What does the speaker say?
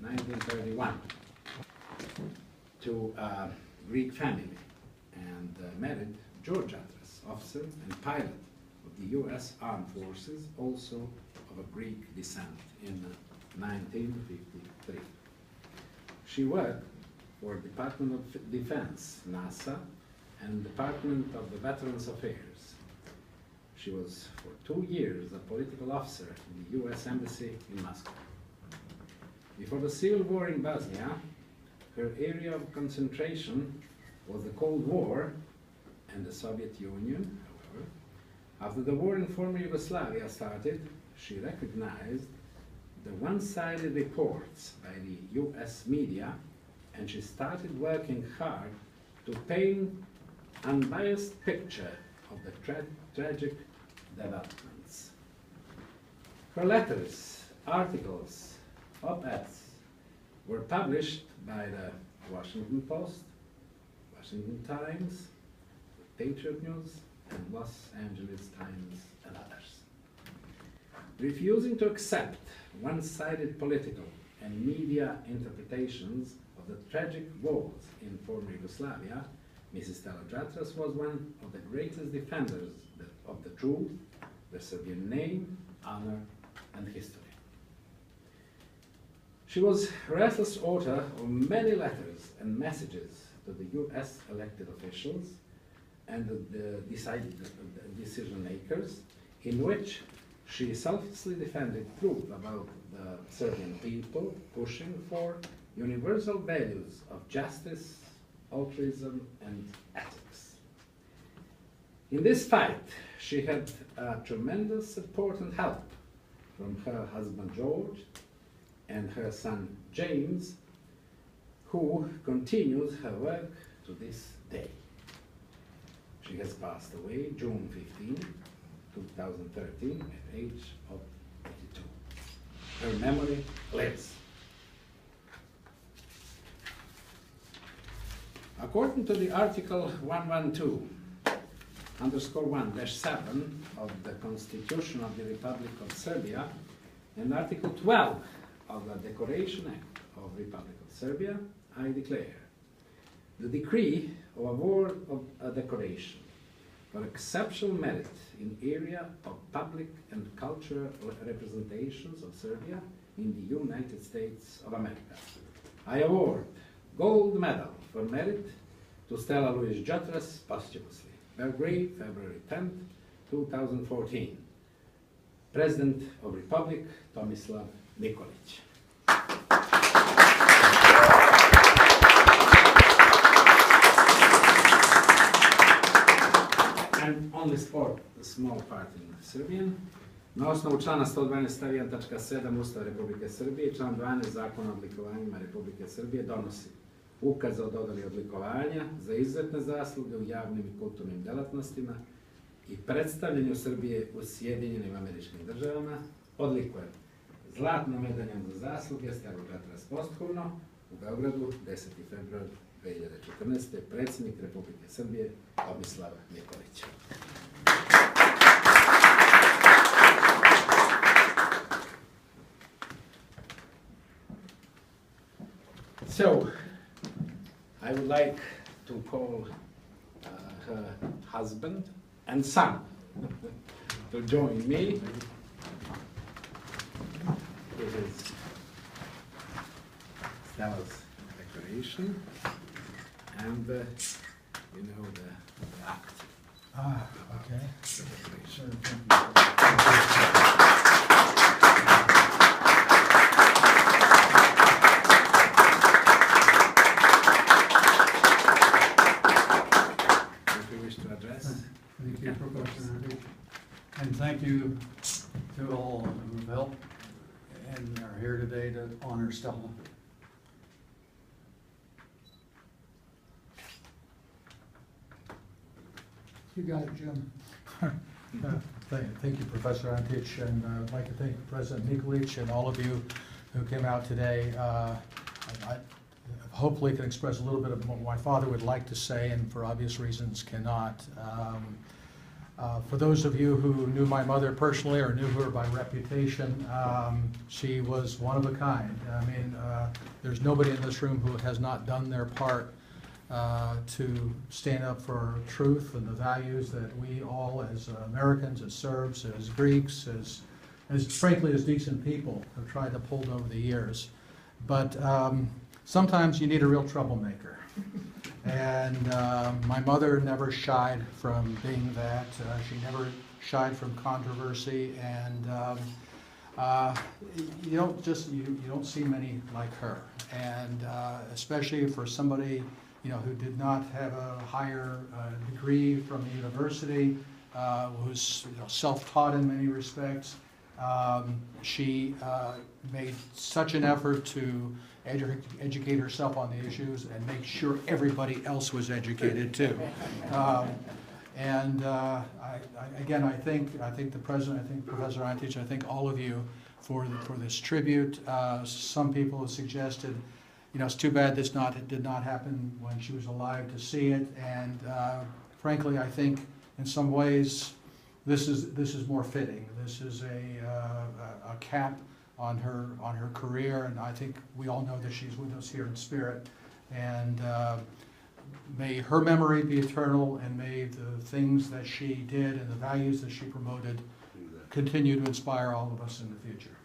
1931 to a Greek family and married George Jatras, officer and pilot of the U.S. Armed Forces, also of a Greek descent, in 1953. She worked for Department of Defense, NASA, and Department of the Veterans Affairs. She was for 2 years a political officer in the U.S. Embassy in Moscow. Before the Civil War in Bosnia, her area of concentration was the Cold War and the Soviet Union. However, after the war in former Yugoslavia started, she recognized the one-sided reports by the U.S. media, and she started working hard to paint an unbiased picture of the tragic developments. Her letters, articles, op-eds were published by the Washington Post, Washington Times, Patriot News, and Los Angeles Times, and others. Refusing to accept one-sided political and media interpretations of the tragic wars in former Yugoslavia, Mrs. Stella Jatras was one of the greatest defenders of the truth, the Serbian name, honor, and history. She was restless author of many letters and messages to the U.S. elected officials and the decision makers, in which she selflessly defended truth about the Serbian people, pushing for universal values of justice, altruism, and ethics. In this fight, she had tremendous support and help from her husband George and her son James, who continues her work to this day. She has passed away June 15, 2013, at the age of 82. Her memory lives. According to the Article 112-1-7 of the Constitution of the Republic of Serbia and Article 12 of the Declaration Act of the Republic of Serbia, I declare the decree of award of a decoration for exceptional merit in area of public and cultural representations of Serbia in the United States of America. I award gold medal for merit to Stella Jatras posthumously. Belgrade, February 10th, 2014. President of Republic, Tomislav Nikolic. And only sport, a small part in Serbian. Na osnovu člana 112 stav 1.7 Ustava Republike Srbije i član 12 Zakona o odlikovanjima Republike Srbije donosi ukaz o dodeli odlikovanja za izuzetne zasluge u javnim i kulturnim delatnostima i predstavljanju Srbije u Sjedinjenim Američkim Državama, odlikuje zlatnom medaljom za zasluge Stella Jatras posthumno u Beogradu 10. februar 2014. predsjednik Republike Srbije Tomislav Nikolić. So, I would like to call her husband and son to join me. This is Stella's decoration, and you know the act. Ah, okay. The decoration. Thank you, Professor Andy. And thank you to all who have helped and are here today to honor Stella. You got it, Jim. Thank you, Professor Antic, and I'd like to thank President Nikolic and all of you who came out today. I hopefully can express a little bit of what my father would like to say, and for obvious reasons cannot. For those of you who knew my mother personally or knew her by reputation, she was one of a kind. I mean, there's nobody in this room who has not done their part to stand up for truth and the values that we all, as Americans, as Serbs, as Greeks, as frankly as decent people, have tried to uphold over the years. But sometimes you need a real troublemaker. And my mother never shied from being that. She never shied from controversy, and you don't see many like her. And especially for somebody who did not have a higher degree from a university, who's self-taught in many respects. She made such an effort to educate herself on the issues and make sure everybody else was educated too. Again, I thank the president, I thank Professor Antich, I thank all of you for this tribute. Some people have suggested, it's too bad this did not happen when she was alive to see it, and frankly, I think in some ways this is more fitting. This is a cap on her career, and I think we all know that she's with us here in spirit. And may her memory be eternal, and may the things that she did and the values that she promoted continue to inspire all of us in the future.